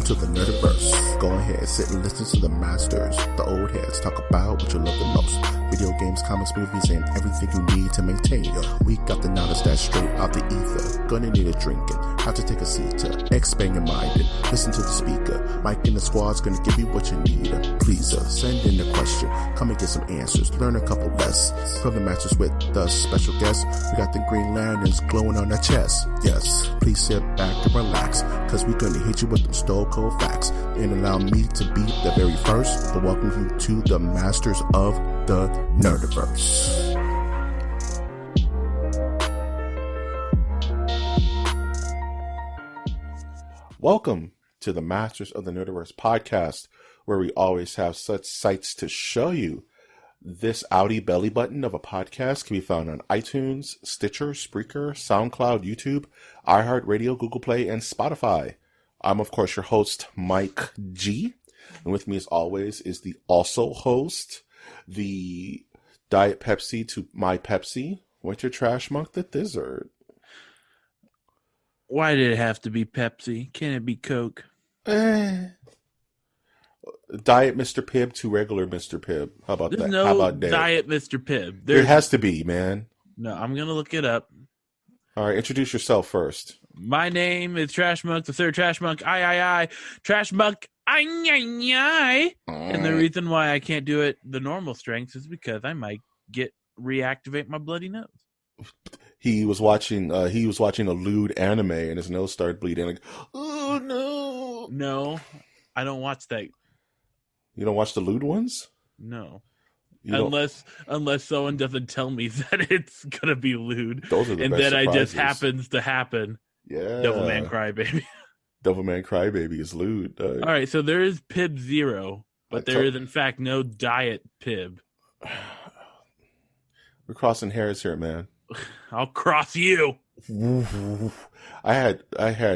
to the Nerdiverse. Go ahead, sit and listen to the masters, the old heads, talk about what you love the most. Video games, comics, movies, and everything you need to maintain your week. Got the knowledge that's straight out the ether. Gonna need a drink and have to take a seat to expand your mind and listen to the speaker. Mike and the squad's gonna give you what you need. Please send in the question, come and get some answers, learn a couple lessons from the masters with the special guests. We got the Green Lanterns glowing on their chest. Yes, please sit back and relax, cause we're gonna hit you with them stone cold facts. And allow me to be the very first to welcome you to the masters of the Nerdiverse. Welcome to the Masters of the Nerdiverse podcast, where we always have such sights to show you. This Audi belly button of a podcast can be found on iTunes, Stitcher, Spreaker, SoundCloud, YouTube, iHeartRadio, Google Play, and Spotify. I'm, of course, your host, Mike G. And with me, as always, is the also host, the Diet Pepsi to my Pepsi, Winter Trash Monk the Thizzard. Why did it have to be Pepsi? Can't it be Coke? Diet Mr. Pibb to regular Mr. Pibb. How about There's that? no How about that? Diet Mr. Pibb. There has to be, man. No, I'm going to look it up. All right, introduce yourself first. My name is Trash Monk, the third Trash Monk. I. Trash Monk. I. And the reason why I can't do it the normal strength is because I might reactivate my bloody nose. He was watching a lewd anime and his nose started bleeding. Like, oh no! No, I don't watch that. You don't watch the lewd ones? No, unless someone doesn't tell me that it's gonna be lewd. Those are the and best then surprises. it just happens to happen. Yeah, Devilman Crybaby. Devilman Crybaby is lewd. All right, so there is Pib Zero, but there is in fact no Diet Pib. We're crossing hairs here, man. I'll cross you. I had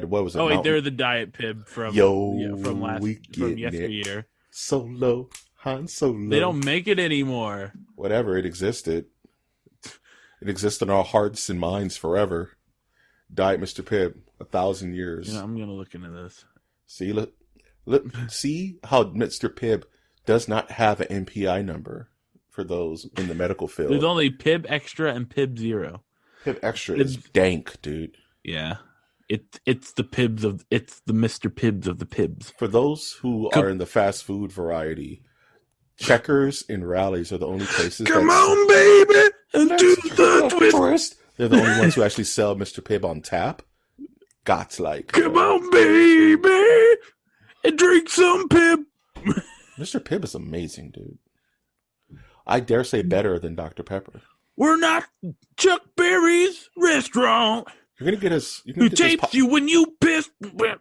what was it? Oh wait, they're the Diet Pib from yesteryear. Solo, Han Solo. They don't make it anymore. Whatever, it existed. It existed in our hearts and minds forever. Diet Mr. Pibb, 1,000 years. You know, I'm gonna look into this. See, look, see how Mr. Pibb does not have an MPI number for those in the medical field. There's only Pib Extra and Pib Zero. Pib Extra is dank, dude. Yeah, it's the Mr. Pibbs of the Pibs. For those who are in the fast food variety, Checkers and Rallies are the only places. Come on, baby, and do the twist. They're the only ones who actually sell Mr. Pibb on tap. Come on, baby, and drink some Pib. Mr. Pibb is amazing, dude. I dare say better than Dr. Pepper. We're not Chuck Berry's restaurant. You're gonna get us. Who tapes you when you piss? What?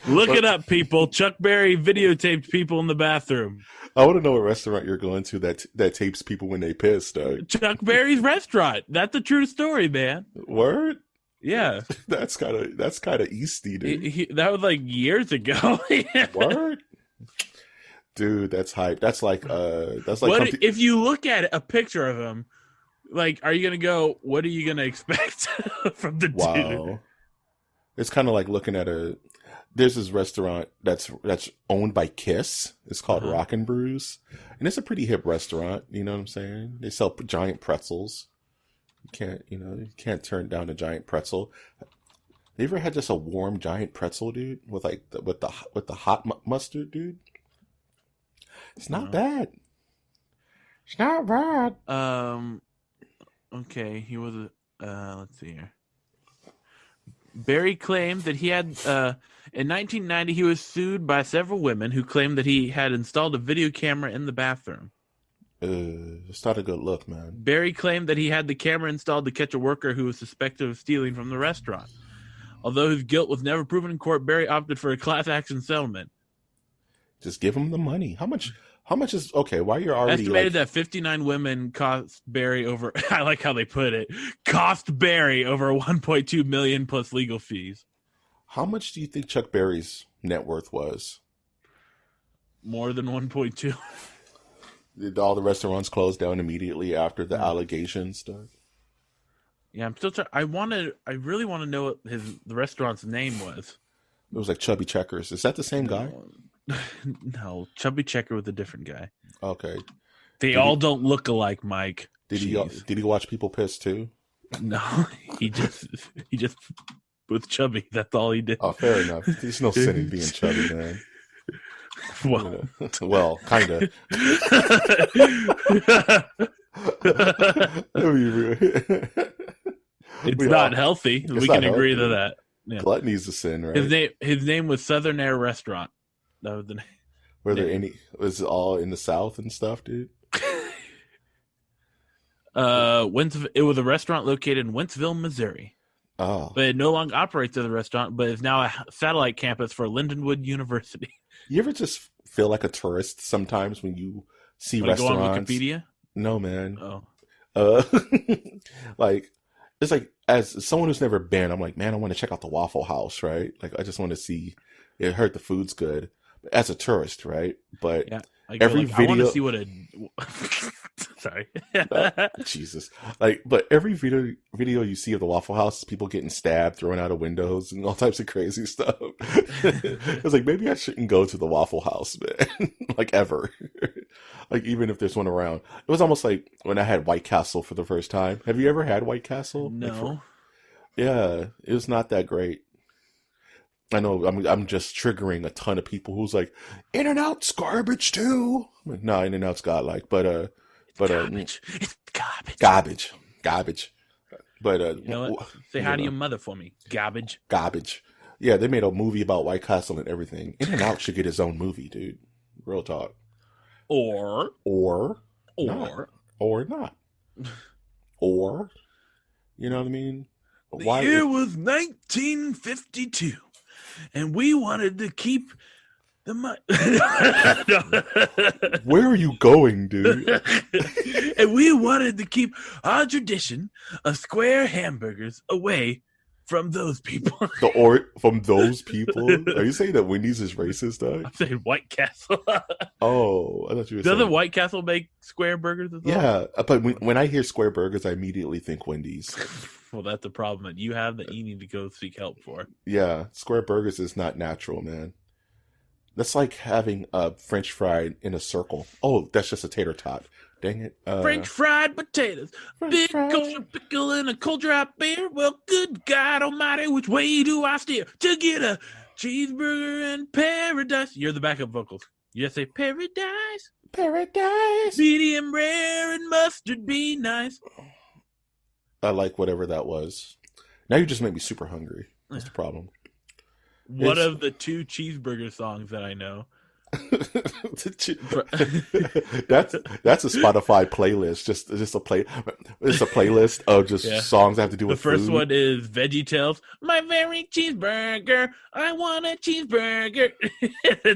Look it up, people. Chuck Berry videotaped people in the bathroom. I want to know what restaurant you're going to that tapes people when they piss, dog. Chuck Berry's restaurant. That's a true story, man. Word? Yeah. That's kind of Easty, dude. That was like years ago. Word? Dude, that's hype. That's like what if you look at a picture of him, like, are you gonna go, what are you gonna expect from the dude? It's kind of like looking at there's this restaurant that's owned by Kiss. It's called Rockin' Brews. And it's a pretty hip restaurant, you know what I'm saying? They sell giant pretzels. You can't turn down a giant pretzel. You ever had just a warm giant pretzel, dude, with the hot mustard, dude? It's not bad. It's not bad. Okay, he was let's see here. Barry claimed that he had in 1990 he was sued by several women who claimed that he had installed a video camera in the bathroom. It's not a good look, man. Barry claimed that he had the camera installed to catch a worker who was suspected of stealing from the restaurant. Although his guilt was never proven in court, Barry opted for a class action settlement. Just give him the money. How much is okay? Why you're already estimated that 59 women cost Barry over? I like how they put it. Cost Barry over 1.2 million plus legal fees. How much do you think Chuck Berry's net worth was? More than 1.2. Did all the restaurants close down immediately after the allegations, Doug? Yeah, I'm still trying. I really want to know what the restaurant's name was. It was like Chubby Checkers. Is that the same guy? No, Chubby Checker with a different guy. Okay. They all don't look alike, Mike. Did he watch people piss too? No, he just with Chubby. That's all he did. Oh, fair enough. There's no sin in being chubby, man. Well, well, kind of. It's not healthy. We can agree to that. Yeah. Gluttony's a sin, right? His name was Southern Air Restaurant. That was the name. Were there any? Was it all in the South and stuff, dude? It was a restaurant located in Wentzville, Missouri. Oh, but it no longer operates as a restaurant, but is now a satellite campus for Lindenwood University. You ever just feel like a tourist sometimes when you see Wanna restaurants? Go on Wikipedia? No, man. Oh, like it's like as someone who's never been, I'm like, man, I want to check out the Waffle House, right? Like I just want to see. I heard the food's good. As a tourist, right? But yeah, every video, I want to see what a. Sorry, Jesus. But every video you see of the Waffle House is people getting stabbed, thrown out of windows, and all types of crazy stuff. It's like maybe I shouldn't go to the Waffle House, man. Like ever. Like even if there's one around. It was almost like when I had White Castle for the first time. Have you ever had White Castle? No. Yeah, it was not that great. I know I'm just triggering a ton of people who's like, In-N-Out's garbage too. No, In-N-Out's godlike, but garbage. It's garbage. Garbage. But you know what? Say hi to your mother for me. Garbage. Yeah, they made a movie about White Castle and everything. In-N-Out should get his own movie, dude. Real talk. Or not. Or, you know what I mean? The year was 1952. And we wanted to keep the money. Where are you going, dude? And we wanted to keep our tradition of square hamburgers away from those people. From those people? Are you saying that Wendy's is racist, though? I'm saying White Castle. Oh, I thought you were saying. Doesn't White Castle make square burgers as well? Yeah, but when I hear square burgers, I immediately think Wendy's. Well, that's a problem that you have that you need to go seek help for. Yeah, square burgers is not natural, man. That's like having a French fry in a circle. Oh, that's just a tater tot. Dang it. French fried potatoes. Big kosher pickle and a cold drop beer. Well, good God almighty, which way do I steer to get a cheeseburger in paradise? You're the backup vocals. You just say paradise. Paradise. Medium rare and mustard be nice. I like whatever that was. Now you just make me super hungry. That's the problem. One of the 2 cheeseburger songs that I know. That's a Spotify playlist. Just a play. It's a playlist of just songs that have to do with food. The first food. one is Veggie My very cheeseburger. I want a cheeseburger.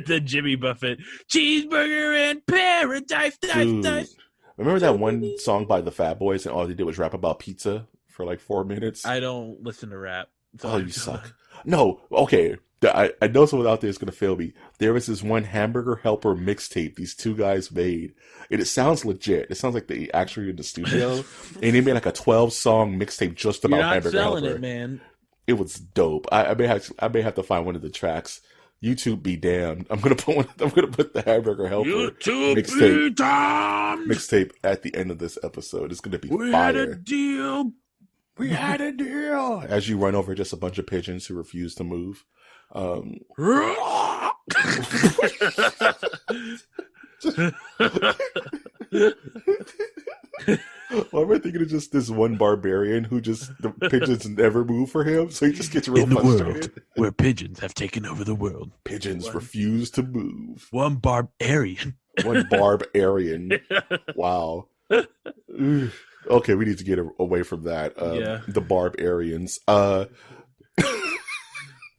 The Jimmy Buffett cheeseburger in paradise. Dice. Remember that one song by the Fat Boys and all they did was rap about pizza for like 4 minutes? I don't listen to rap. So you suck. No, okay. I know someone out there is going to fail me. There was this one Hamburger Helper mixtape these 2 guys made. And it sounds legit. It sounds like they actually in the studio. And they made like a 12-song mixtape just about Hamburger Helper. You're not selling it, man. It was dope. I may have to find one of the tracks. YouTube be damned. I'm gonna put the Hamburger Helper mixtape at the end of this episode. It's gonna be fire. We had a deal. As you run over just a bunch of pigeons who refuse to move. Well, I'm thinking of just this one barbarian who just the pigeons never move for him, so he just gets real frustrated. World where pigeons have taken over the world, pigeons refuse to move. One barbarian. Wow. Okay, we need to get away from that. The barbarians.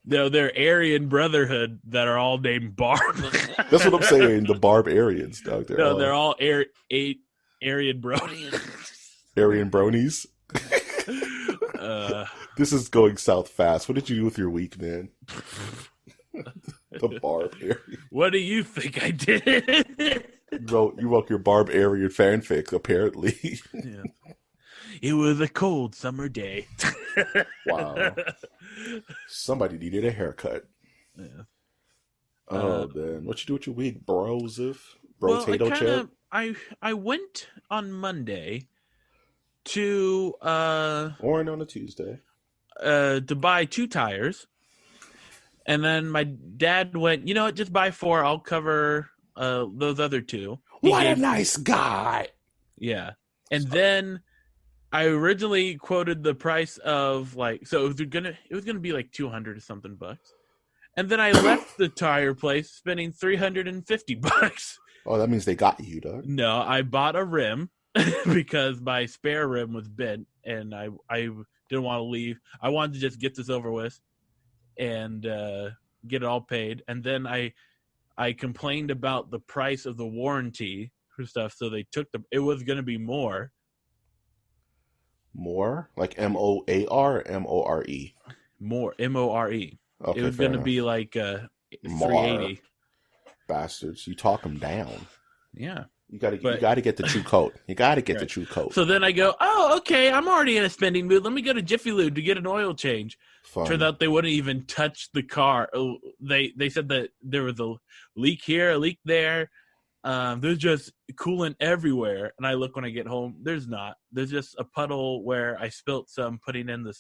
No, they're Aryan Brotherhood that are all named Barb. That's what I'm saying. The barbarians, dog. They're all Aryan Bronies. Aryan Bronies. This is going south fast. What did you do with your week, man? The barbarian. What do you think I did? You wrote your barbarian fanfic, apparently. Yeah. It was a cold summer day. Wow. Somebody needed a haircut. Yeah. Oh, man. What you do with your week, brosif? Well, Brotato chip? I went on Monday to Or on a Tuesday. to buy 2 tires. And then my dad went, you know what, just buy 4. I'll cover those other 2. What a nice guy. Yeah. And then I originally quoted the price of like, so it was gonna be like 200 or something bucks. And then I left the tire place spending $350. Oh, that means they got you, dog. No, I bought a rim because my spare rim was bent and I didn't want to leave. I wanted to just get this over with and get it all paid. And then I complained about the price of the warranty for stuff, so they took it was going to be more. More? Like MOAR or MORE? More, MORE. Okay, It was going to be like $380. Bastards, you talk them down. Yeah. You got to get the true coat. You got to get the true coat. So then I go, oh, okay, I'm already in a spending mood. Let me go to Jiffy Lube to get an oil change. Fun. Turned out they wouldn't even touch the car. They said that there was a leak here, a leak there. There's just coolant everywhere. And I look when I get home. There's not. There's just a puddle where I spilt some putting in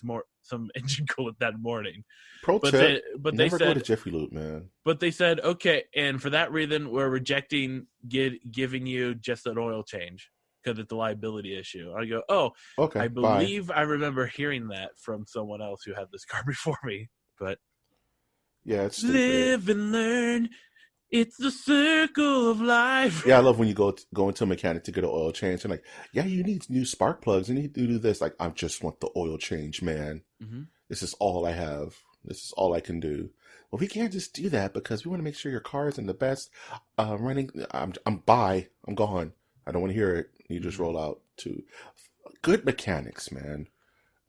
some engine coolant that morning. Pro tip, but never they said, go to Jiffy Lube, man. But they said, okay, and for that reason, we're rejecting giving you just an oil change because it's a liability issue. I go, oh, okay, I believe I remember hearing that from someone else who had this car before me. But yeah, it's stupid. Live and learn. It's the circle of life. Yeah, I love when you go into a mechanic to get an oil change and like, yeah, you need new spark plugs. You need to do this. Like, I just want the oil change, man. Mm-hmm. This is all I have. This is all I can do. Well, we can't just do that because we want to make sure your car is in the best running. I'm gone. I don't want to hear it. You just roll out to good mechanics, man.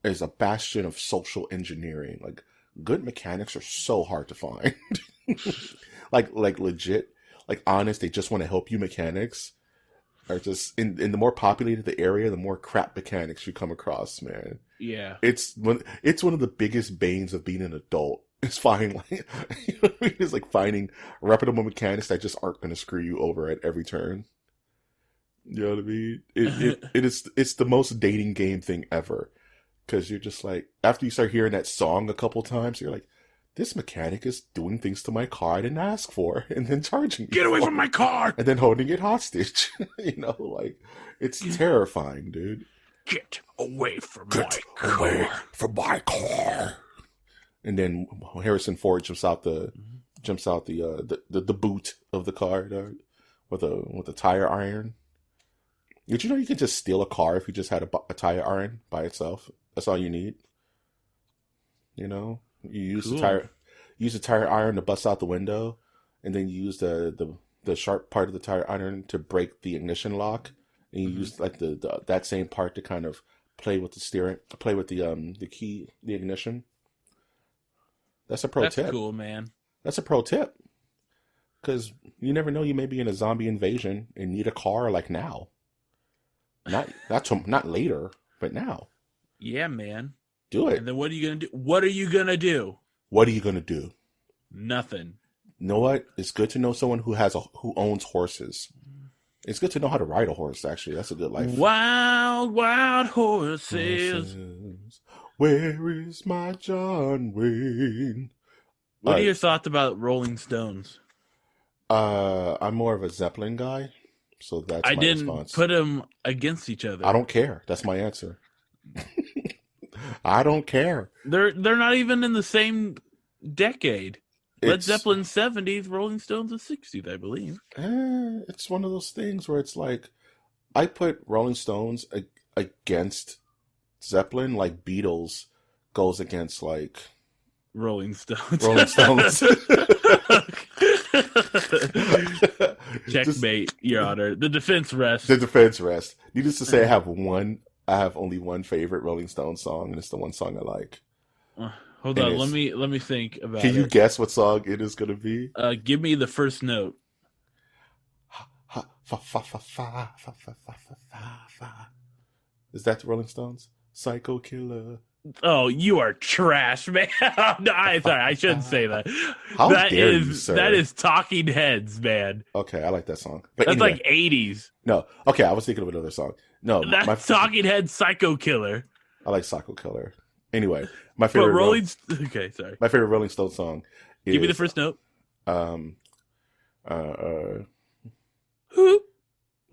Is a bastion of social engineering. Like, good mechanics are so hard to find. like legit, like honest. They just want to help you. Mechanics are just in the more populated the area, the more crap mechanics you come across, man. Yeah, it's one of the biggest banes of being an adult. It's finding you know what I mean? It's like finding reputable mechanics that just aren't going to screw you over at every turn. You know what I mean? It's the most dating game thing ever. Because you're just like, after you start hearing that song a couple times, you're like, this mechanic is doing things to my car I didn't ask for, and then charging me. Get away from my car! And then holding it hostage. You know, like, it's terrifying, dude. Get away from my car. Away from my car. And then Harrison Ford jumps out the boot of the car with a tire iron. Did you know you could just steal a car if you just had a tire iron by itself? That's all you need. You know, you use the tire iron to bust out the window, and then you use the sharp part of the tire iron to break the ignition lock, and you use like that same part to kind of play with the key, the ignition. That's a pro tip. That's cool, man. That's a pro tip, because you never know, you may be in a zombie invasion and need a car like now. Not later, but now. Yeah, man. Do it. And then what are you gonna do? What are you gonna do? What are you gonna do? Nothing. You know what? It's good to know someone who owns horses. It's good to know how to ride a horse. Actually, that's a good life. Wild, wild horses. Where is my John Wayne? What are your thoughts about Rolling Stones? I'm more of a Zeppelin guy. So that's my response. I didn't put them against each other. I don't care. That's my answer. I don't care. They're not even in the same decade. Led Zeppelin 70s, Rolling Stones is 60s, I believe. It's one of those things where it's like, I put Rolling Stones against Zeppelin like Beatles goes against like Rolling Stones. Rolling Stones. Checkmate, Your Honor. The defense rests. The defense rests. Needless to say, I have only one favorite Rolling Stones song, and it's the one song I like. Hold on, let me think about it. Can you guess what song it is going to be? Give me the first note. Is that the Rolling Stones? Psycho Killer. Oh, you are trash, man. No, sorry, I shouldn't say that. How dare you, sir? That is Talking Heads, man. Okay, I like that song. But That's anyway, like 80s. No, okay, I was thinking of another song. No, that's Talking Heads Psycho Killer. I like Psycho Killer. Anyway, my favorite Okay, sorry. My favorite Rolling Stone song is, give me the first note. Who?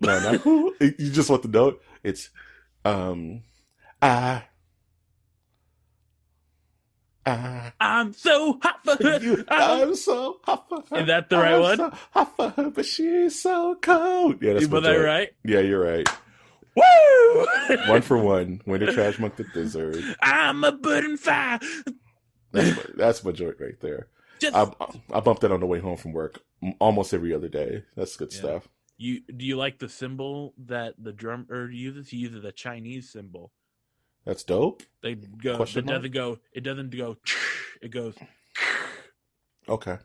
No, not who. You just want the note. It's I'm so hot for her. I'm so hot for her. Is that the right one? So hot for her, but she's so cold. Yeah, that's was that right? Yeah, you're right. Woo! 1 for 1. Winter Trash Monk the Dessert. I'm a burning fire. That's my joint right there. I bumped that on the way home from work almost every other day. That's good stuff. Do you like the symbol that the drum or uses? He uses the Chinese symbol. That's dope. They go. It doesn't go. It doesn't go. It goes. Okay.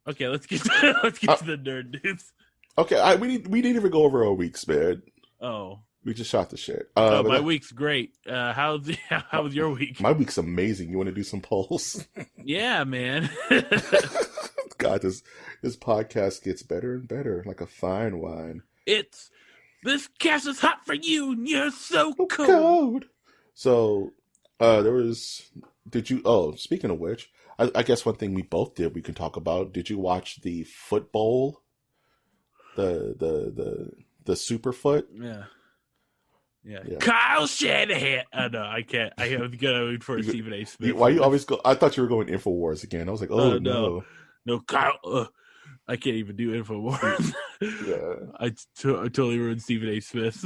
Okay. Let's get to the nerd news. Okay. We didn't even go over our weeks, man. Oh. We just shot the shit. My week's great. How was your week? My week's amazing. You want to do some polls? Yeah, man. God, this podcast gets better and better, like a fine wine. This cast is hot for you, and you're so cold. So, there was. Did you? Oh, speaking of which, I guess one thing we both did we can talk about. Did you watch the football? The Superfoot? Yeah. Yeah. Kyle Shanahan. Oh, no, I can't. I was going for Stephen A. Smith. Why you always go? I thought you were going InfoWars again. I was like, oh no. No, Kyle. I can't even do InfoWars. Yeah. I totally ruined Stephen A. Smith's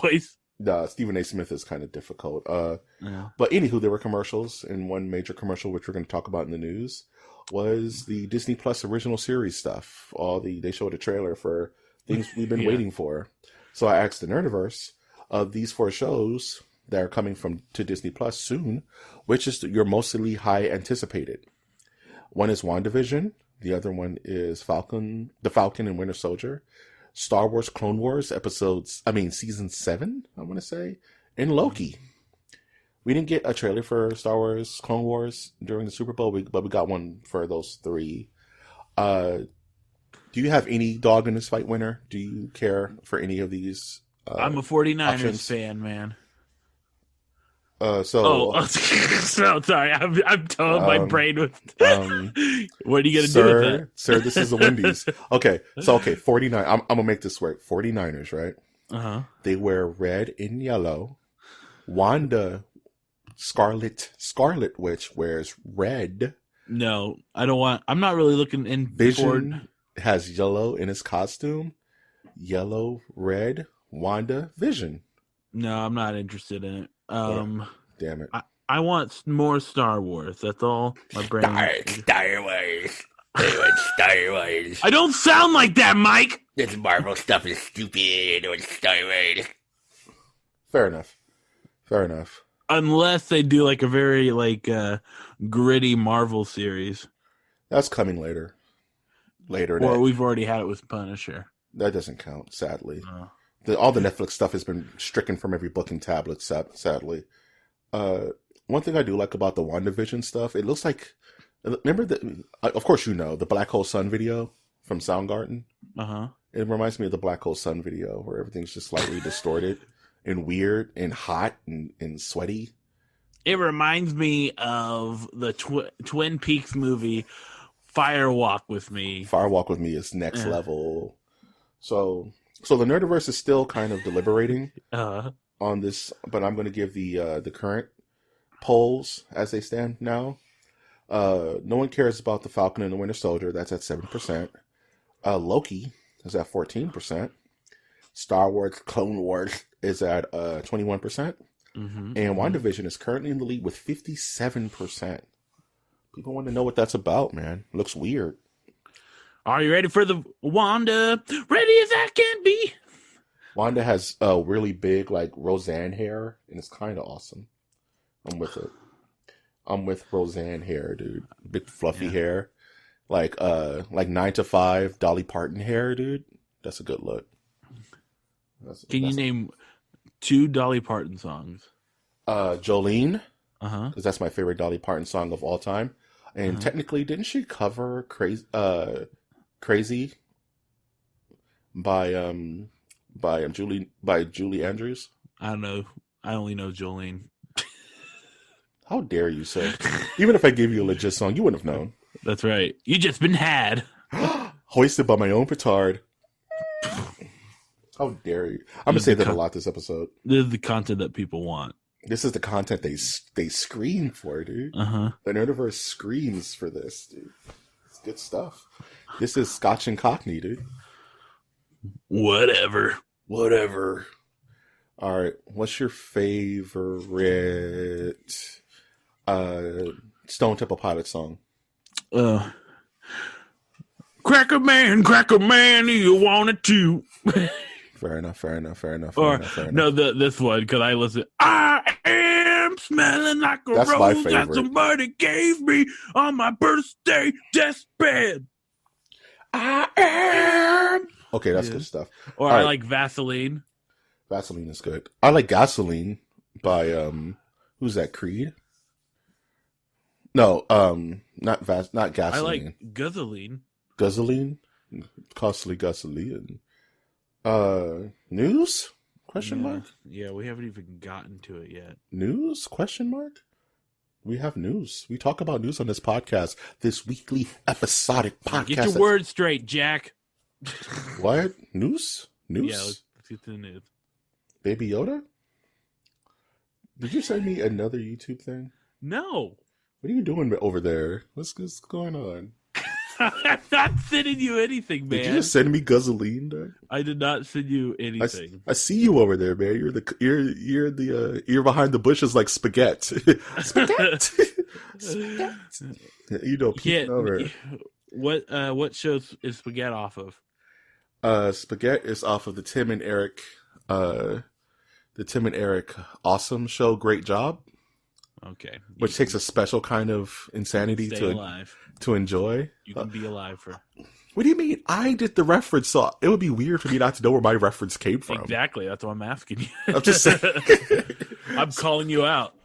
voice. Nah, Stephen A. Smith is kind of difficult. But anywho, there were commercials, and one major commercial, which we're going to talk about in the news, was the Disney Plus original series stuff. They showed a trailer for things we've been waiting for. So I asked the Nerdiverse, of these 4 shows that are coming to Disney Plus soon, which is your mostly high anticipated? One is WandaVision. The other one is Falcon and Winter Soldier. Star Wars Clone Wars season 7, I want to say, and Loki. We didn't get a trailer for Star Wars Clone Wars during the Super Bowl, but we got one for those 3. Do you have any dog in this fight, Winner? Do you care for any of these? I'm a 49ers options? fan, man. So sorry, I'm telling my brain with. What are you gonna do with that, sir? This is the Wendy's. Okay, 49. I'm gonna make this work. 49ers, right? They wear red and yellow. Wanda, Scarlet Witch wears red. No, I don't want. I'm not really looking in. Vision has yellow in his costume. Yellow, red. Wanda, Vision. No, I'm not interested in it. Damn it. I want more Star Wars. That's all my brain. Star Wars. They want Star Wars. I don't sound like that, Mike. This Marvel stuff is stupid. I want Star Wars. Fair enough. Unless they do like a very gritty Marvel series. That's coming later. Or we've already had it with Punisher. That doesn't count, sadly. All the Netflix stuff has been stricken from every book and tablet, sadly. One thing I do like about the WandaVision stuff, it looks like, remember of course the Black Hole Sun video from Soundgarden? It reminds me of the Black Hole Sun video where everything's just slightly distorted and weird and hot and sweaty. It reminds me of the Twin Peaks movie, Fire Walk With Me. Fire Walk With Me is next level. So the Nerdiverse is still kind of deliberating on this, but I'm going to give the current polls as they stand now. No one cares about the Falcon and the Winter Soldier. That's at 7%. Loki is at 14%. Star Wars Clone Wars is at 21%. And WandaVision is currently in the lead with 57%. People want to know what that's about, man. It looks weird. Are you ready for the Wanda? Ready as I can be. Wanda has really big, Roseanne hair, and it's kind of awesome. I'm with it. I'm with Roseanne hair, dude. Big fluffy hair, like 9 to 5 Dolly Parton hair, dude. That's a good look. Can you name 2 Dolly Parton songs. Jolene, Uh-huh. because that's my favorite Dolly Parton song of all time. And technically, didn't she cover Crazy by Julie Andrews? I don't know. I only know Jolene. How dare you, sir? Even if I gave you a legit song, you wouldn't have known. That's right. You just been had. Hoisted by my own petard. How dare you? I'm going to say that a lot this episode. This is the content that people want. This is the content they scream for, dude. Uh-huh. The Nerdiverse screams for this, dude. It's good stuff. This is Scotch and Cockney, dude. Whatever. All right. What's your favorite Stone Temple Pilots song? Cracker Man, you wanted to. Fair enough. No, this one, because I listen. I am smelling like a That's my rose that favorite. somebody gave me on my birthday deathbed. I am. Okay, that's good stuff. Or All I right. like Vaseline. Vaseline is good. I like Gasoline by who's that? Creed? No, not Gasoline. I like Guzzling. Guzzling, costly gasoline. News? Question mark? Yeah, we haven't even gotten to it yet. News? Question mark? We have news. We talk about news on this podcast. This weekly episodic podcast. Get your words straight, Jack. What? News? News? Yeah, let's get to the news. Baby Yoda? Did you send me another YouTube thing? No. What are you doing over there? What's going on? I'm not sending you anything, man. Did you just send me Guzzling, Doug? I did not send you anything. I see you over there, man. You're behind the bushes like spaghetti. Spaghetti. You know, peeking over. What show is Spaghetti off of? Spaghetti is off of the Tim and Eric Awesome Show. Great Job. Okay. Which takes a special kind of insanity to enjoy. You can be alive for. What do you mean? I did the reference, so it would be weird for me not to know where my reference came from. Exactly. That's why I'm asking you. I'm just saying. I'm calling you out.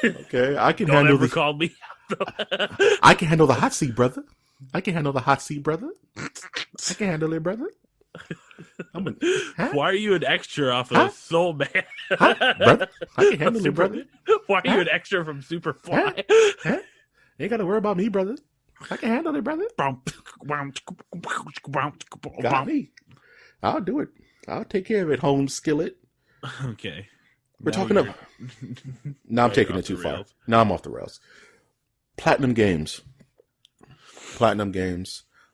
Okay, I can Don't handle ever call me out. I can handle the hot seat, brother. I can handle the hot seat, brother. I can handle it, brother. Why are you an extra off of Soul Man? Brother? I can handle it, brother. Why are you an extra from Superfly? You ain't got to worry about me, brother. I can handle it, brother. Got me. I'll do it. I'll take care of it, home skillet. Okay. We're talking about... Now I'm taking it too far. Now I'm off the rails. Platinum Games.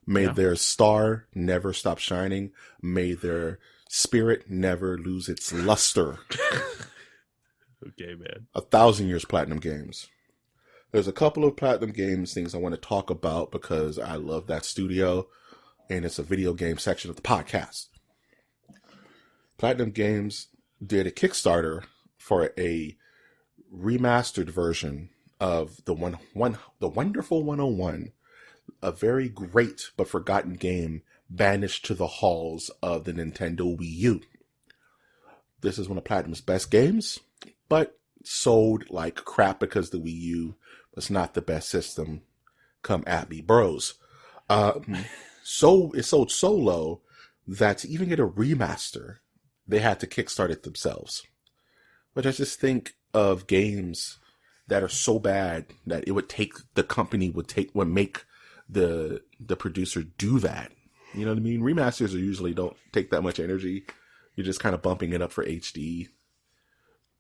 May their star never stop shining. May their spirit never lose its luster. Okay, man. 1,000 years Platinum Games. There's a couple of Platinum Games things I want to talk about because I love that studio, and it's a video game section of the podcast. Platinum Games did a Kickstarter for a remastered version of the Wonderful 101, a very great but forgotten game banished to the halls of the Nintendo Wii U. This is one of Platinum's best games, but sold like crap because the Wii U was not the best system. Come at me, bros. So it sold so low that to even get a remaster, they had to kickstart it themselves. Which I just think of games that are so bad that it would take the company would make the producer do that. You know what I mean? Remasters usually don't take that much energy. You're just kind of bumping it up for HD.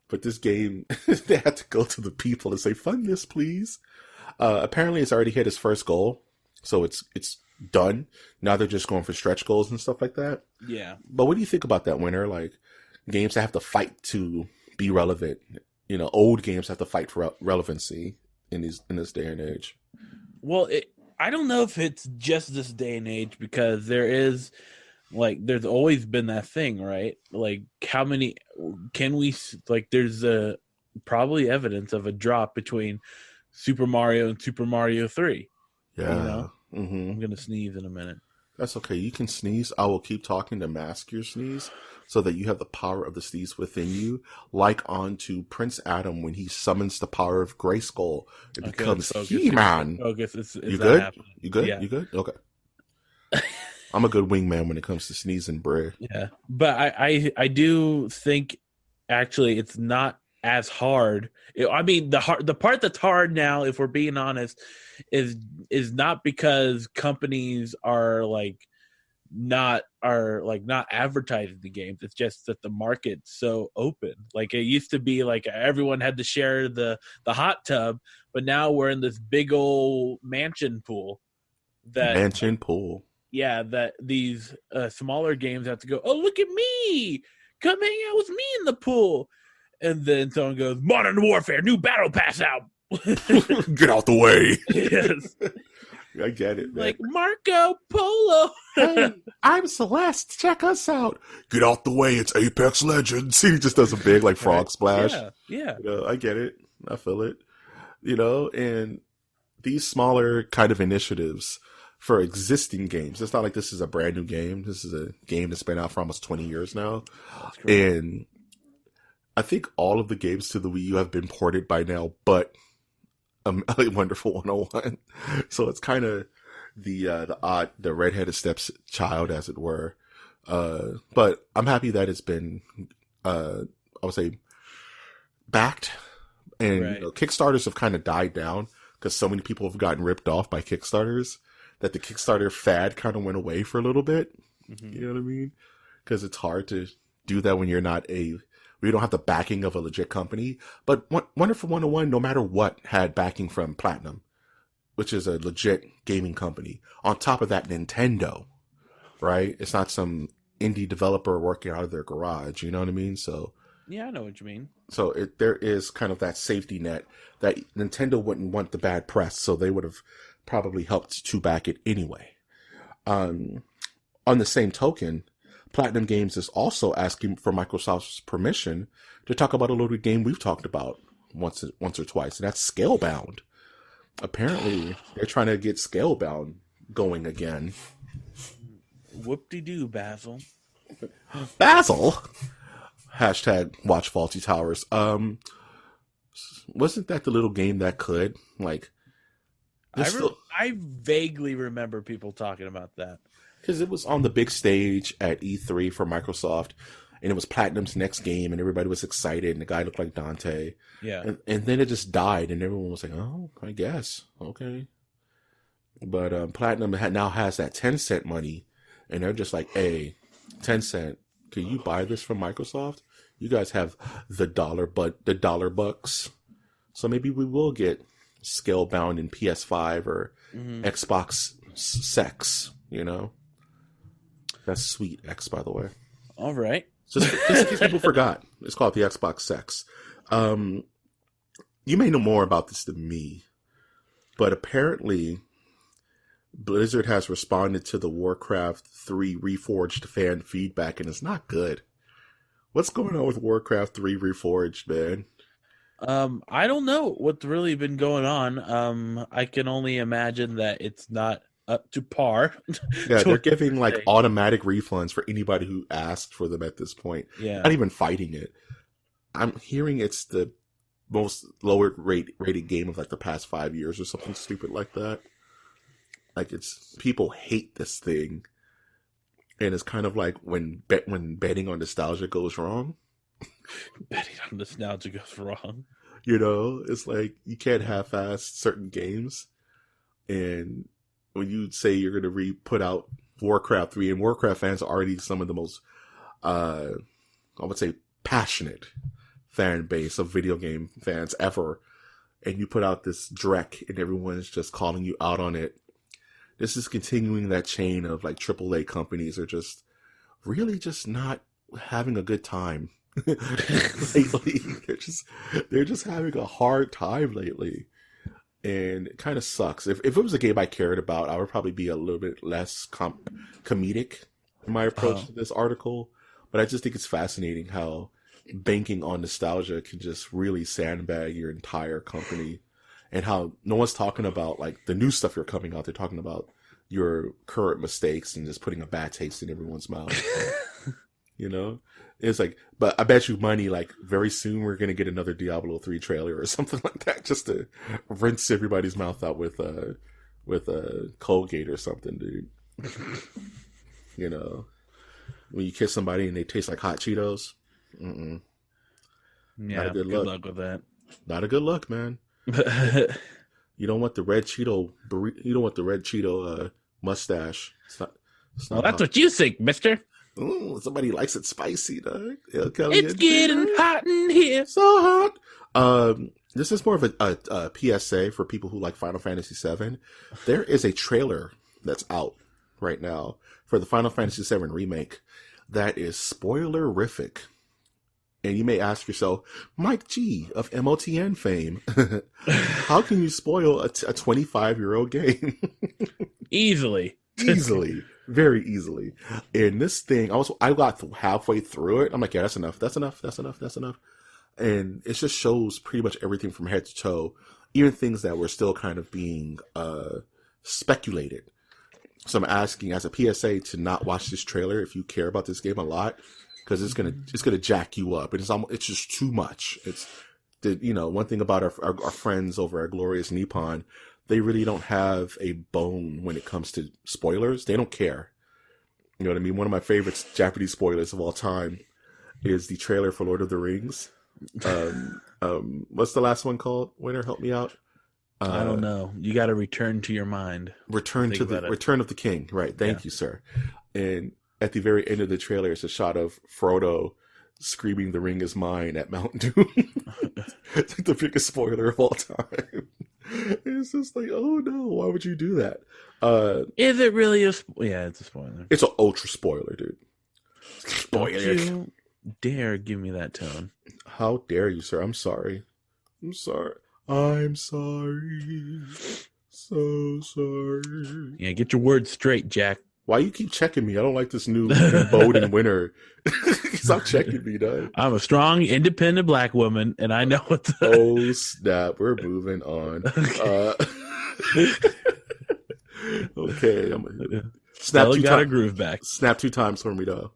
But this game, they had to go to the people and say, "Fund this, please." Apparently, it's already hit its first goal, so it's done. Now they're just going for stretch goals and stuff like that. Yeah. But what do you think about that, Winner? Like games that have to fight to be relevant. You know, old games have to fight for relevancy in this day and age. Well, I don't know if it's just this day and age because there's always been that thing, right? Like, how many can we, like, there's probably evidence of a drop between Super Mario and Super Mario 3. Yeah. You know? Mm-hmm. I'm going to sneeze in a minute. That's okay. You can sneeze. I will keep talking to mask your sneeze so that you have the power of the sneeze within you, like onto Prince Adam when he summons the power of Grayskull. It becomes He-Man. Focus. You good? Happening? You good? Yeah. You good? Okay. I'm a good wingman when it comes to sneezing, bruh. Yeah, but I do think actually it's not as hard. I mean, the part that's hard now, if we're being honest, is not because companies are not advertising the games. It's just that the market's so open. Like, it used to be like everyone had to share the hot tub, but now we're in this big old mansion pool. Yeah, that these smaller games have to go, oh, look at me, come hang out with me in the pool. And then someone goes, Modern Warfare, new battle pass out. Get out the way. Yes. I get it, man. Like Marco Polo. Hey, I'm Celeste. Check us out. Get out the way. It's Apex Legends. He just does a big frog splash. Yeah. I get it. I feel it. And these smaller kind of initiatives for existing games. It's not like this is a brand new game. This is a game that's been out for almost 20 years now. And I think all of the games to the Wii U have been ported by now, but Wonderful 101. So it's kind of the redheaded stepchild, as it were. But I'm happy that it's been, I would say, backed. And Kickstarters have kind of died down because so many people have gotten ripped off by Kickstarters that the Kickstarter fad kind of went away for a little bit. Mm-hmm. You know what I mean? Because it's hard to do that when you don't have the backing of a legit company. But Wonderful 101, no matter what, had backing from Platinum, which is a legit gaming company. On top of that, Nintendo, right? It's not some indie developer working out of their garage. You know what I mean? So yeah, I know what you mean. So there is kind of that safety net that Nintendo wouldn't want the bad press, so they would have probably helped to back it anyway. On the same token, Platinum Games is also asking for Microsoft's permission to talk about a little game we've talked about once or twice, and that's Scalebound. Apparently, they're trying to get Scalebound going again. Whoop-de-doo, Basil. Basil? Hashtag watch Faulty Towers. Wasn't that the little game that could? I vaguely remember people talking about that. Because it was on the big stage at E3 for Microsoft, and it was Platinum's next game, and everybody was excited, and the guy looked like Dante. Yeah. And then it just died, and everyone was like, oh, I guess. Okay. But Platinum now has that Tencent money, and they're just like, hey, Tencent, can you buy this from Microsoft? You guys have the dollar bucks. So maybe we will get Scalebound in PS5 or Xbox Sex, That's sweet X, by the way. All right. Just in case people forgot, it's called the Xbox Sex. You may know more about this than me, but apparently Blizzard has responded to the Warcraft 3 Reforged fan feedback, and it's not good. What's going on with Warcraft 3 Reforged, man? I don't know what's really been going on. I can only imagine that it's not up to par. Yeah, they're giving automatic refunds for anybody who asked for them at this point. Yeah. Not even fighting it. I'm hearing it's the most lower rated game of the past 5 years or something stupid like that. People hate this thing. And it's kind of like when betting on nostalgia goes wrong. Betting on nostalgia goes wrong. It's like you can't half-ass certain games. And when you say you're going to put out Warcraft 3, and Warcraft fans are already some of the most, I would say, passionate fan base of video game fans ever, and you put out this Drek and everyone's just calling you out on it. This is continuing that chain of AAA companies are just really just not having a good time lately. They're just having a hard time lately. And it kind of sucks. If it was a game I cared about, I would probably be a little bit less comedic in my approach to this article. But I just think it's fascinating how banking on nostalgia can just really sandbag your entire company. And how no one's talking about the new stuff you're coming out. They're talking about your current mistakes and just putting a bad taste in everyone's mouth. You know, it's like, but I bet you money, like very soon we're gonna get another Diablo 3 trailer or something like that, just to rinse everybody's mouth out with Colgate or something, dude. You know, when you kiss somebody and they taste like hot Cheetos, Yeah, not a good luck with that. Not a good look, man. You don't want the red Cheeto you don't want the red Cheeto mustache. It's not Well, that's what you think, mister. Ooh, somebody likes it spicy, dog. It's getting hot in here. So hot. This is more of a PSA for people who like Final Fantasy VII. There is a trailer that's out right now for the Final Fantasy VII remake that is spoilerific. And you may ask yourself, Mike G of MOTN fame, how can you spoil a 25-year-old game? Easily. Very easily. And this thing, I got halfway through it. I'm like, yeah, that's enough. And it just shows pretty much everything from head to toe, even things that were still kind of being speculated. So I'm asking as a PSA to not watch this trailer if you care about this game a lot, because it's gonna jack you up. It's just too much. It's one thing about our friends over at Glorious Nippon. They really don't have a bone when it comes to spoilers. They don't care. You know what I mean? One of my favorite Japanese spoilers of all time is the trailer for Lord of the Rings. What's the last one called? Winner, help me out. I don't know. You got to return to your mind. Return of the King. Right. Thank you, sir. And at the very end of the trailer, it's a shot of Frodo screaming, "The ring is mine" at Mount Doom. It's like the biggest spoiler of all time. It's just like, oh no, why would you do that? Is it really yeah, it's a spoiler. It's an ultra spoiler, dude. Spoiler. Don't you dare give me that tone. How dare you, sir? I'm sorry. So sorry. Yeah, get your words straight, Jack. Why you keep checking me? I don't like this new Bowden winner. Stop checking me, dog. I'm a strong, independent black woman, and I know what the... Oh, snap. We're moving on. Okay. Snap two got a groove back. Snap 2 times for me, though.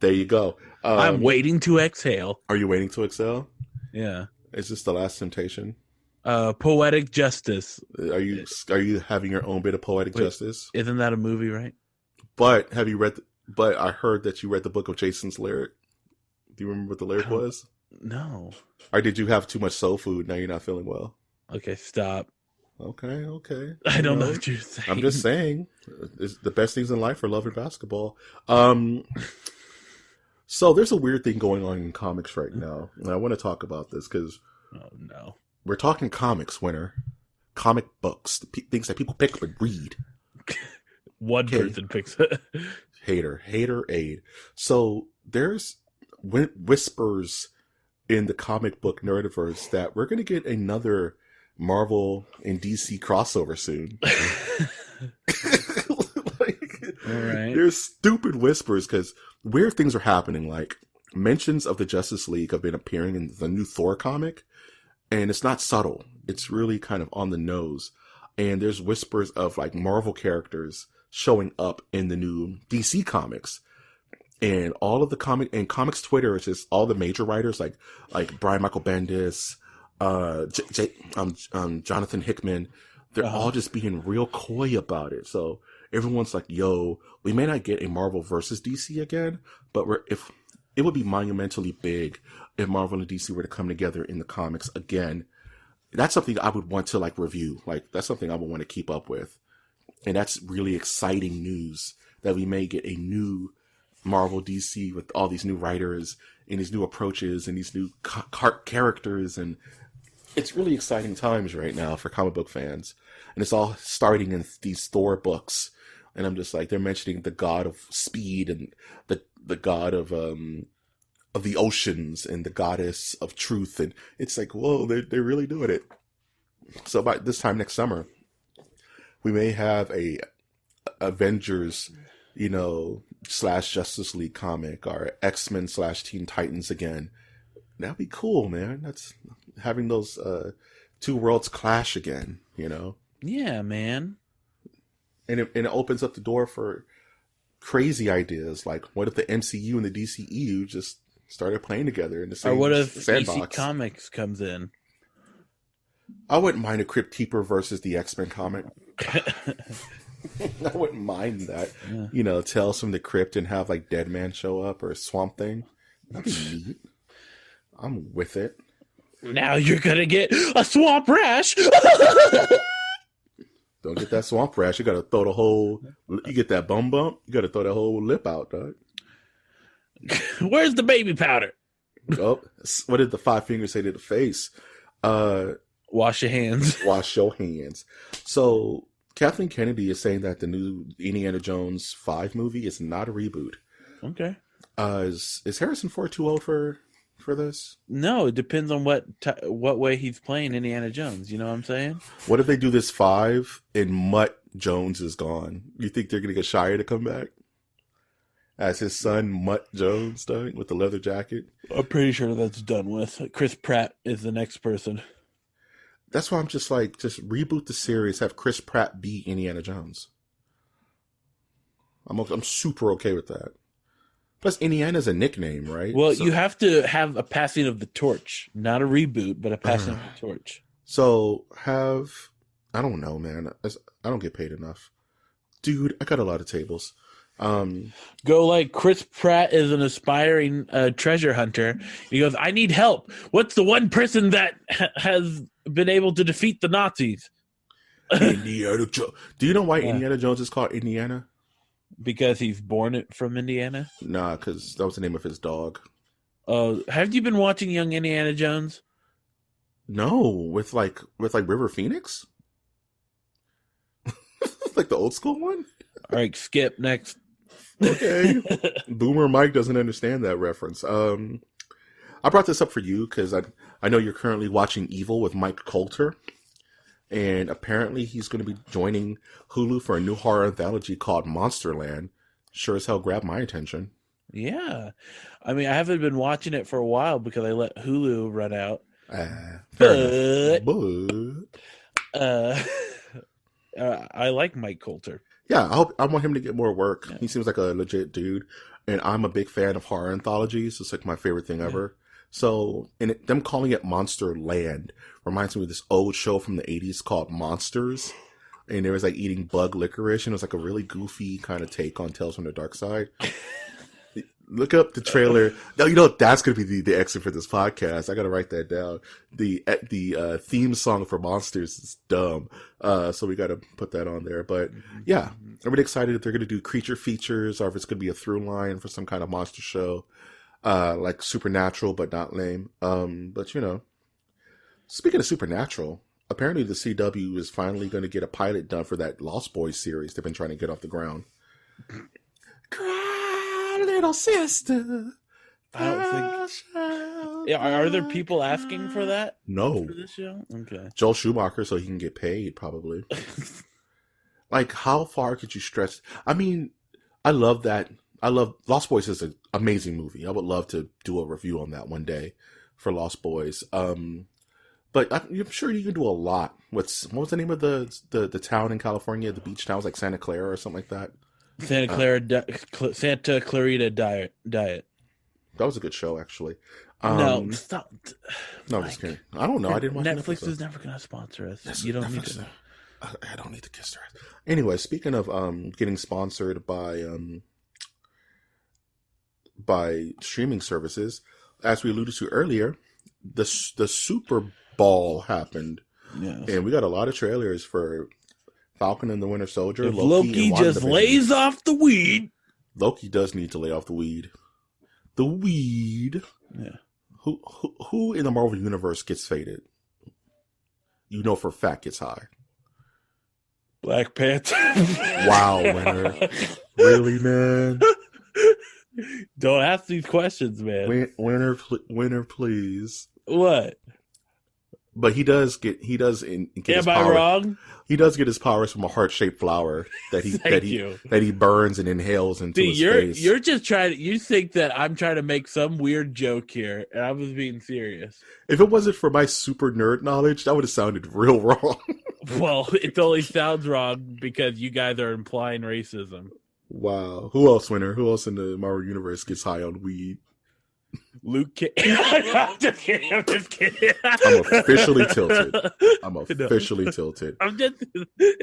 There you go. I'm waiting to exhale. Are you waiting to exhale? Yeah. Is this the last temptation? Poetic justice. Are you having your own bit of poetic justice? Isn't that a movie, right? But have you read? But I heard that you read the book of Jason's lyric. Do you remember what the lyric was? No. Or did you have too much soul food? Now you're not feeling well. Okay, stop. Okay. I don't know what you're saying. I'm just saying, the best things in life are love and basketball. So there's a weird thing going on in comics right now, and I want to talk about this because we're talking comics, Winter. Comic books, things that people pick up and read. One person picks it. Hater aid. So there's whispers in the comic book nerdiverse that we're going to get another Marvel and DC crossover soon. All right. There's stupid whispers because weird things are happening. Like mentions of the Justice League have been appearing in the new Thor comic, and it's not subtle. It's really kind of on the nose. And there's whispers of like Marvel characters showing up in the new DC comics. And all of the comics Twitter is just all the major writers like Brian Michael Bendis, Jonathan Hickman. They're all just being real coy about it. So everyone's like, "Yo, we may not get a Marvel versus DC again, but if it would be monumentally big if Marvel and DC were to come together in the comics again." That's something I would want to like review. Like that's something I would want to keep up with. And that's really exciting news that we may get a new Marvel DC with all these new writers and these new approaches and these new characters. And it's really exciting times right now for comic book fans. And it's all starting in these Thor books. And I'm just like, they're mentioning the god of speed and the god of the oceans and the goddess of truth. And it's like, whoa, they're really doing it. So by this time next summer, we may have a Avengers, / Justice League comic, or X-Men / Teen Titans again. That'd be cool, man. That's having those two worlds clash again, Yeah, man. and it opens up the door for crazy ideas. Like, what if the MCU and the DCEU just started playing together in the same Or what if sandbox? DC Comics comes in? I wouldn't mind a Crypt Keeper versus the X-Men comic. I wouldn't mind that. Yeah. You know, Tales from the Crypt and have like Deadman show up or Swamp Thing. That'd be neat. I'm with it. Now you're gonna get a swamp rash. Don't get that swamp rash. You gotta throw the whole. You get that bum bump. You gotta throw that whole lip out, dog. Where's the baby powder? Oh, what did the five fingers say to the face? Wash your hands. Wash your hands. So Kathleen Kennedy is saying that the new Indiana Jones 5 movie is not a reboot. Okay. Is Harrison Ford too old for this? No, it depends on what way he's playing Indiana Jones. You know what I'm saying? What if they do this 5 and Mutt Jones is gone? You think they're gonna get Shia to come back as his son Mutt Jones, dog, with the leather jacket? I'm pretty sure that's done with. Chris Pratt is the next person. That's why I'm just like, just reboot the series, have Chris Pratt be Indiana Jones. I'm super okay with that. Plus, Indiana's a nickname, right? Well, So- you have to have a passing of the torch, not a reboot, but a passing of the torch. So I don't know, man. I don't get paid enough. Dude, I got a lot of tables. Go like Chris Pratt is an aspiring treasure hunter. He goes, I need help. What's the one person that has been able to defeat the Nazis? Indiana Jones. Do you know why Indiana Jones is called Indiana? Because he's born from Indiana? Nah, because that was the name of his dog. Have you been watching Young Indiana Jones? No, with River Phoenix? Like the old school one? All right, skip next. Okay. Boomer Mike doesn't understand that reference. I brought this up for you because I know you're currently watching Evil with Mike Coulter. And apparently he's going to be joining Hulu for a new horror anthology called Monsterland. Sure as hell grabbed my attention. Yeah. I mean, I haven't been watching it for a while because I let Hulu run out. Fair enough. I like Mike Coulter. Yeah, I want him to get more work. Yeah. He seems like a legit dude. And I'm a big fan of horror anthologies. It's like my favorite thing ever. So, them calling it Monster Land reminds me of this old show from the 80s called Monsters. And there was like eating bug licorice, and it was like a really goofy kind of take on Tales from the Dark Side. Look up the trailer. No, you know, that's going to be the exit for this podcast. I got to write that down. The theme song for Monsters is dumb. So we got to put that on there. But yeah, I'm really excited if they're going to do creature features or if it's going to be a through line for some kind of monster show. Like Supernatural, but not lame. But you know, speaking of Supernatural, apparently the CW is finally going to get a pilot done for that Lost Boys series they've been trying to get off the ground. Cry, little sister. I don't think. Yeah, are there people asking for that? No. For this show? Okay. Joel Schumacher, so he can get paid, probably. Like, how far could you stretch? I mean, I love Lost Boys is an amazing movie. I would love to do a review on that one day for Lost Boys. But I'm sure you can do a lot. What was the name of the town in California? The beach town was like Santa Clara or something like that. Santa Clarita Diet. That was a good show, actually. No, stop. No, I'm just kidding. I don't know. I didn't watch Netflix is never going to sponsor us. You don't need to. I don't need to kiss their ass. Anyway, speaking of getting sponsored by streaming services, as we alluded to earlier, the Super Bowl happened, Yes. and we got a lot of trailers for Falcon and the Winter Soldier. If Loki and just WandaVision. lays off the weed. Loki does need to lay off the weed. The weed. Yeah. Who in the Marvel Universe gets faded? You know for a fact gets high. Black Panther. Wow, Winter. Really, man? Don't ask these questions, man. Winter, please. What? But he does get his Am I power. wrong? He does get his powers from a heart-shaped flower that he burns and inhales into See, his face. you're just trying to. You think that I'm trying to make some weird joke here, and I was being serious. If it wasn't for my super nerd knowledge, that would have sounded real wrong. Well, it only sounds wrong because you guys are implying racism. Wow. Who else, Winner? Who else in the Marvel Universe gets high on weed? Luke Cage. I'm just kidding. I'm officially tilted. I'm just.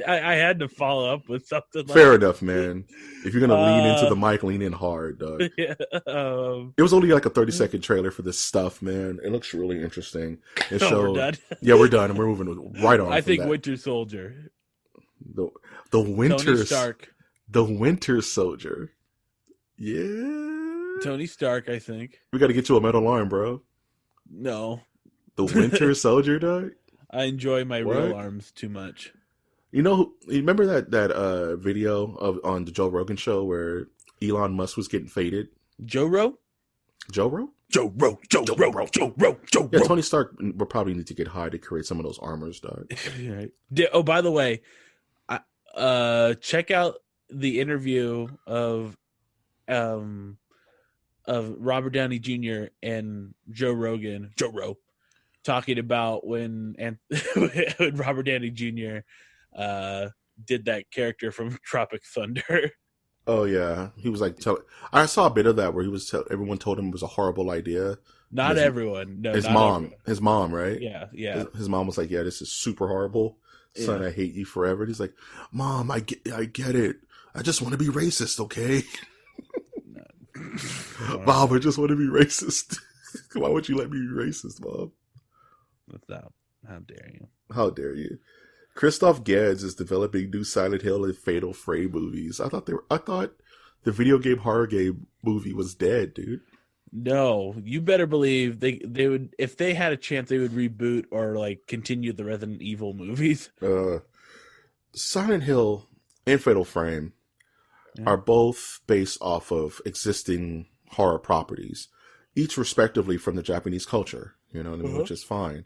I had to follow up with something. Fair enough, man. If you're gonna lean into the mic, lean in hard, dog. Yeah, it was only like a 30-second trailer for this stuff, man. It looks really interesting. It showed. We're done. Yeah, we're done, and we're moving right on. I think that. Winter Soldier. The Winter Tony Stark. The Winter Soldier. Yeah. Tony Stark, I think. We got to get you a metal arm, bro. No. The Winter Soldier, dog? I enjoy my real arms too much. You remember that video on the Joe Rogan show where Elon Musk was getting faded? Joe Rogan? Yeah, Tony Stark will probably need to get high to create some of those armors, dog. Oh, by the way, check out the interview of Robert Downey Jr. and Joe Rogan, talking about when Robert Downey Jr. Did that character from Tropic Thunder. Oh yeah, he was like, I saw a bit of that where he was everyone told him it was a horrible idea. Not everyone. No, his not mom, everyone. his mom, right? Yeah. His mom was like, "Yeah, this is super horrible, son. I hate you forever." And he's like, "Mom, I get it. I just want to be racist, okay?" Mom, I just want to be racist. Why would you let me be racist, Mom? How dare you? How dare you? Christoph Gans is developing new Silent Hill and Fatal Frame movies. I thought the video game horror game movie was dead, dude. No, you better believe they would, if they had a chance, they would reboot or like continue the Resident Evil movies. Silent Hill and Fatal Frame are both based off of existing horror properties, each respectively from the Japanese culture, you know what I mean, which is fine.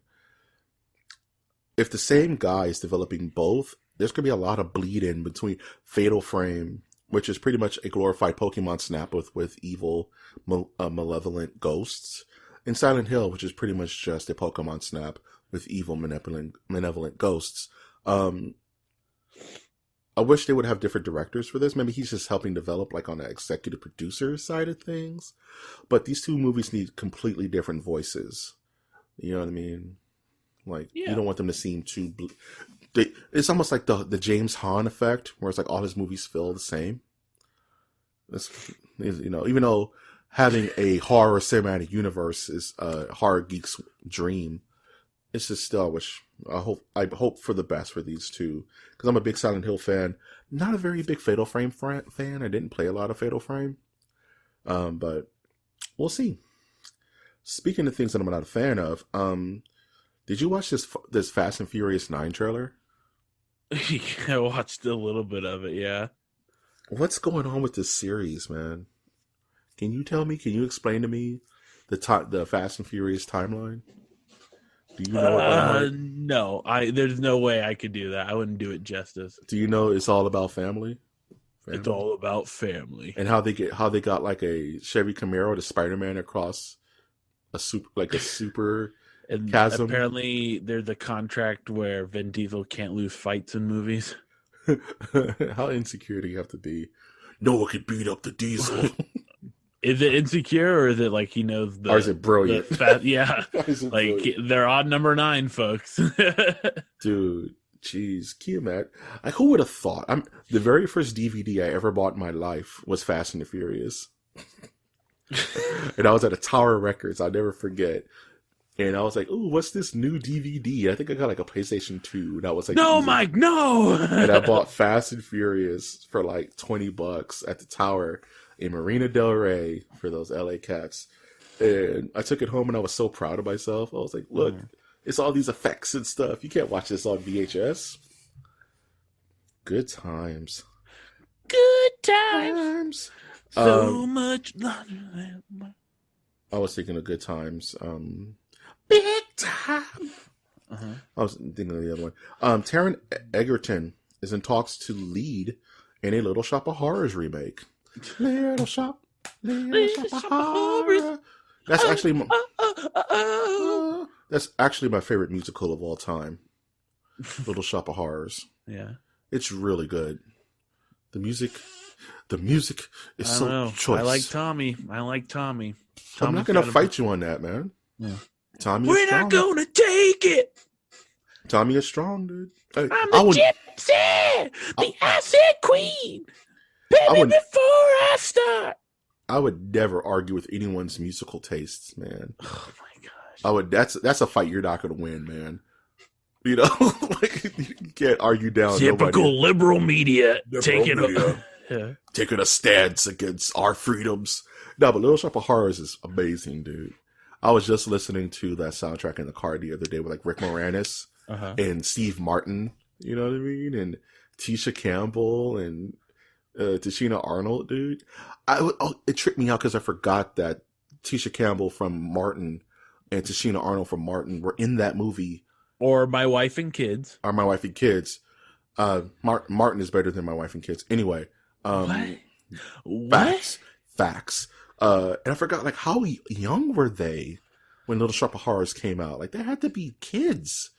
If the same guy is developing both, there's going to be a lot of bleed in between Fatal Frame, which is pretty much a glorified Pokemon Snap with evil, malevolent ghosts, and Silent Hill, which is pretty much just a Pokemon Snap with evil, malevolent ghosts. I wish they would have different directors for this. Maybe he's just helping develop, like, on the executive producer side of things. But these two movies need completely different voices. You know what I mean? Like, you don't want them to seem too... it's almost like the James Hahn effect, where it's like all his movies feel the same. You know, even though having a horror cinematic universe is a horror geek's dream, it's just still, I hope for the best for these two. Because I'm a big Silent Hill fan. Not a very big Fatal Frame fan. I didn't play a lot of Fatal Frame. But we'll see. Speaking of things that I'm not a fan of, did you watch this Fast and Furious 9 trailer? I watched a little bit of it, yeah. What's going on with this series, man? Can you tell me? Can you explain to me the Fast and Furious timeline? Do you know it? No, there's no way I could do that. I wouldn't do it justice. Do you know it's all about family? It's all about family. And how they got like a Chevy Camaro to Spider-Man across a super and chasm. Apparently, there's a contract where Vin Diesel can't lose fights in movies. How insecure do you have to be? No one can beat up the Diesel. Is it insecure or is it like he knows the... Or is it brilliant? Yeah. Like, brilliant? They're on number 9, folks. Dude, jeez. Can you imagine? Like, who would have thought? The very first DVD I ever bought in my life was Fast and the Furious. And I was at a Tower Records, I'll never forget. And I was like, ooh, what's this new DVD? I think I got like a PlayStation 2. That was like... No, Mike, no! And I bought Fast and Furious for like $20 at the Tower in Marina Del Rey for those LA cats. And I took it home and I was so proud of myself. I was like, look, it's all these effects and stuff. You can't watch this on VHS. Good times. Good times. So much. I was thinking of good times. Big time. I was thinking of the other one. Taron Egerton is in talks to lead in a Little Shop of Horrors remake. Little Shop of Horrors. That's actually that's actually my favorite musical of all time. Little Shop of Horrors. Yeah. It's really good. The music is I so don't know. choice. I like Tommy. I'm not going to fight you on that, man. Yeah. Tommy We're is strong. not going to take it. Tommy is strong, dude. I'm the gypsy, the acid queen. Pay me before I start. I would never argue with anyone's musical tastes, man. Oh my gosh. That's a fight you're not going to win, man. You know, like you can't argue down. Typical liberal media taking a stance against our freedoms. No, but Little Shop of Horrors is amazing, dude. I was just listening to that soundtrack in the car the other day with like Rick Moranis and Steve Martin. You know what I mean? And Tisha Campbell and Tashina Arnold, dude. It tricked me out because I forgot that Tisha Campbell from Martin and Tashina Arnold from Martin were in that movie. Or My Wife and Kids. Or My Wife and Kids. Martin is better than My Wife and Kids. Anyway. What? Facts. And I forgot, like, how young were they when Little Shop of Horrors came out? Like, they had to be kids.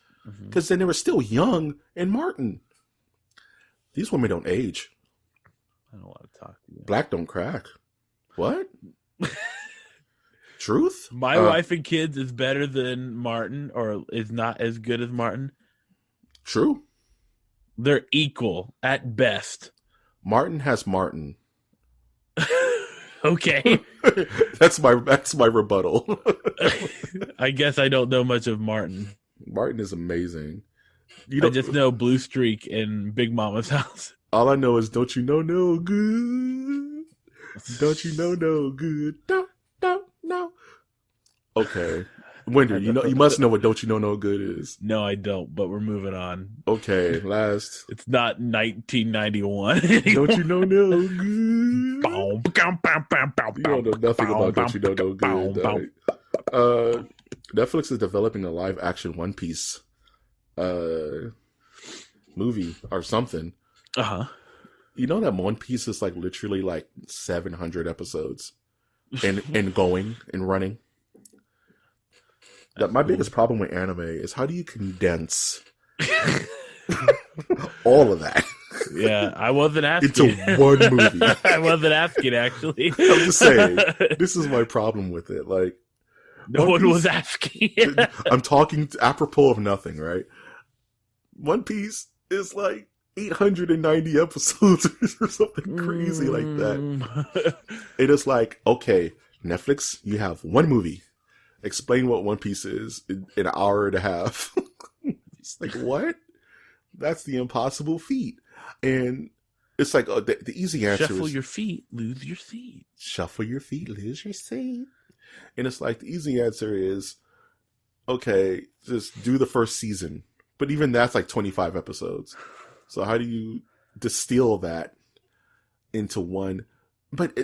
Because then they were still young in Martin. These women don't age. I don't want to talk to you. Black don't crack. What? Truth? My Wife and Kids is better than Martin, or is not as good as Martin. True. They're equal at best. Martin has Martin. Okay. That's my rebuttal. I guess I don't know much of Martin. Martin is amazing. I just know Blue Streak and Big Mama's House. All I know is Don't You Know No Good. Don't you know no good. No. Okay. Winder, you must know what Don't You Know No Good is. No, I don't, but we're moving on. Okay, last. It's not 1991 anymore. Don't You Know No Good. You don't know nothing about Don't You Know No Good. Netflix is developing a live action One Piece movie or something. You know that One Piece is like literally like 700 episodes and going and running. My biggest problem with anime is how do you condense all of that? Yeah, I wasn't asking. Into one movie. I wasn't asking, actually. I'm just saying, this is my problem with it. Like, no one was asking. I'm talking apropos of nothing, right? One Piece is like 890 episodes or something crazy like that. It is like, okay, Netflix, you have one movie. Explain what One Piece is in an hour and a half. It's like, what? That's the impossible feat. And it's like, the easy answer is... Shuffle your feet, lose your seat. Shuffle your feet, lose your seat. And it's like, the easy answer is, okay, just do the first season. But even that's like 25 episodes. So how do you distill that into one? But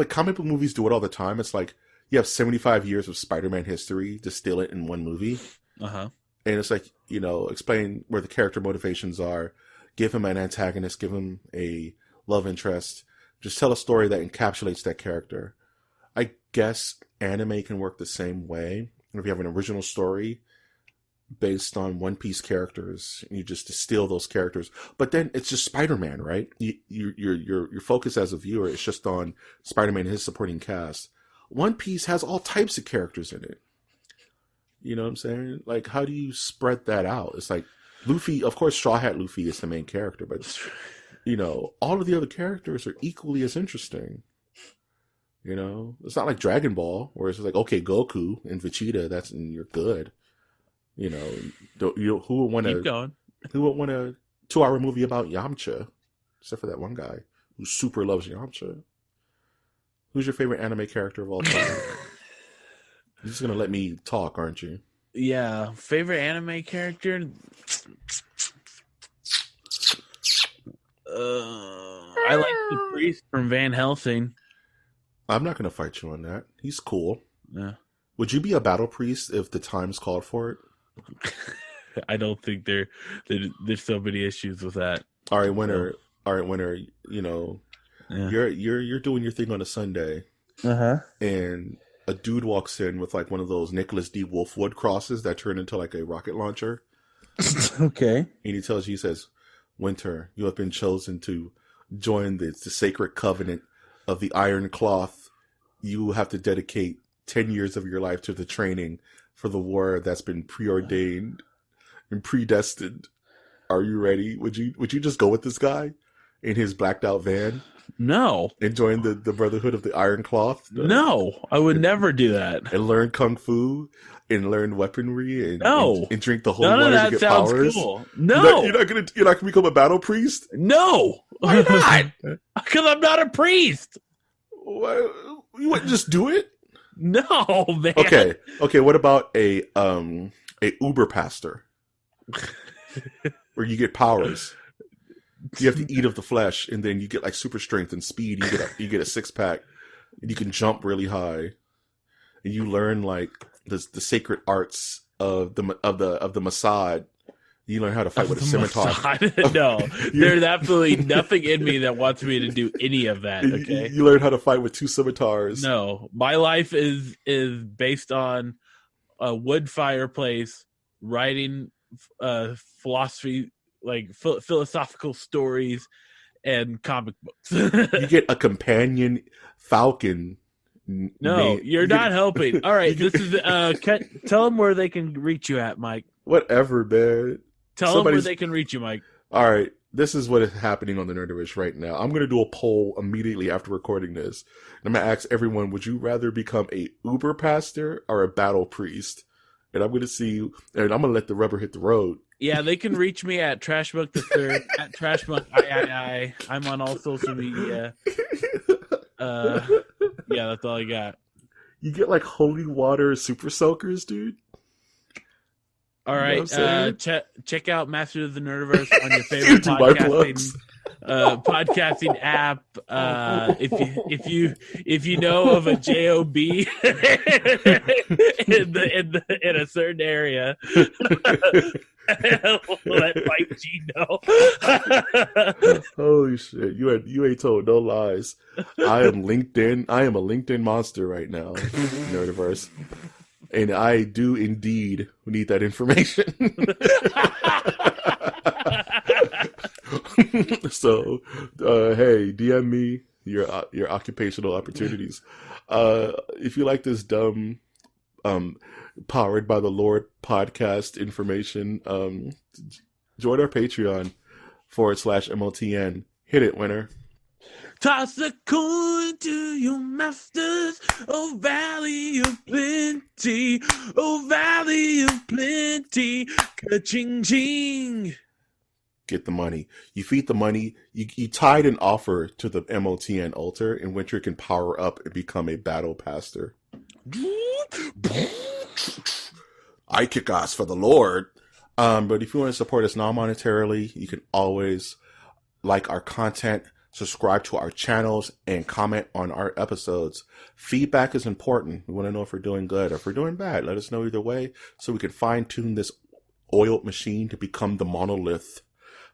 comic book movies do it all the time. It's like, you have 75 years of Spider-Man history, distill it in one movie. And it's like, explain where the character motivations are, give him an antagonist, give him a love interest, just tell a story that encapsulates that character. I guess anime can work the same way. If you have an original story based on One Piece characters, and you just distill those characters, but then it's just Spider-Man, right? Your focus as a viewer is just on Spider-Man and his supporting cast. One Piece has all types of characters in it. You know what I'm saying? Like, how do you spread that out? It's like Luffy, of course, Straw Hat Luffy is the main character, but all of the other characters are equally as interesting. It's not like Dragon Ball, where it's like, okay, Goku and Vegeta, you're good. Who would want to? Who would want a 2-hour movie about Yamcha? Except for that one guy who super loves Yamcha. Who's your favorite anime character of all time? You're just gonna let me talk, aren't you? Yeah, favorite anime character. I like the priest from Van Helsing. I'm not gonna fight you on that. He's cool. Yeah. Would you be a battle priest if the times called for it? I don't think there's so many issues with that. All right, winner. Yeah. You're doing your thing on a Sunday, and a dude walks in with like one of those Nicholas D. Wolfwood crosses that turn into like a rocket launcher, Okay. And he tells you, he says, Winter, you have been chosen to join the sacred covenant of the Iron Cloth. You have to dedicate 10 years of your life to the training for the war that's been preordained and predestined. Are you ready? Would you just go with this guy in his blacked out van No. and join the Brotherhood of the Iron Cloth? No, I would never do that. And learn kung fu and learn weaponry and No. and drink the holy None of water to that get sounds powers? cool. No. You're not gonna become a battle priest? No. Why not? Because I'm not a priest. Why, you wouldn't just do it? No, man. Okay. What about a Uber pastor, where you get powers? You have to eat of the flesh, and then you get like super strength and speed. You get a 6-pack, and you can jump really high, and you learn like the sacred arts of the Mossad. You learn how to fight with a scimitar. No, there's absolutely nothing in me that wants me to do any of that. Okay, you learn how to fight with 2 scimitars. No, my life is based on a wood fireplace, writing philosophy, like philosophical stories, and comic books. You get a companion falcon. No, you're not helping. All right, this is tell them where they can reach you at, Mike. Whatever, man. Tell them where they can reach you, Mike. All right, this is what is happening on the Nerdiverse right now. I'm going to do a poll immediately after recording this. I'm going to ask everyone, would you rather become a Uber pastor or a battle priest? And I'm going to see, and I'm going to let the rubber hit the road. Yeah, they can reach me at Trashbook the Third, at Trashbook III. I'm on all social media. Yeah, that's all I got. You get like holy water super soakers, dude. All right, you know check out Masters of the Nerdiverse on your favorite podcasting app. If you know of a JOB in a certain area, let Mike G know. Holy shit, you ain't told no lies. I am LinkedIn. I am a LinkedIn monster right now, Nerdiverse. And I do indeed need that information. So, hey, DM me your occupational opportunities. If you like this dumb, powered by the Lord podcast information, join our Patreon /MOTN. Hit it, winner. Toss a coin to your masters, oh valley of plenty, oh valley of plenty, ka-ching ching. Get the money. You feed the money. You tied an offer to the MOTN altar, and Winter can power up and become a battle pastor. I kick ass for the Lord. But if you want to support us non-monetarily, you can always like our content, subscribe to our channels, and comment on our episodes. Feedback is important. We want to know if we're doing good or if we're doing bad. Let us know either way so we can fine-tune this oiled machine to become the monolith.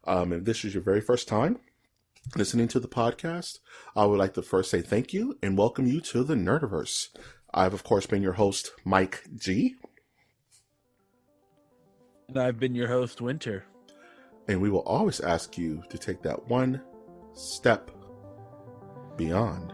If this is your very first time listening to the podcast, I would like to first say thank you and welcome you to the Nerdiverse. I've, of course, been your host, Mike G. And I've been your host, Winter. And we will always ask you to take that one step beyond.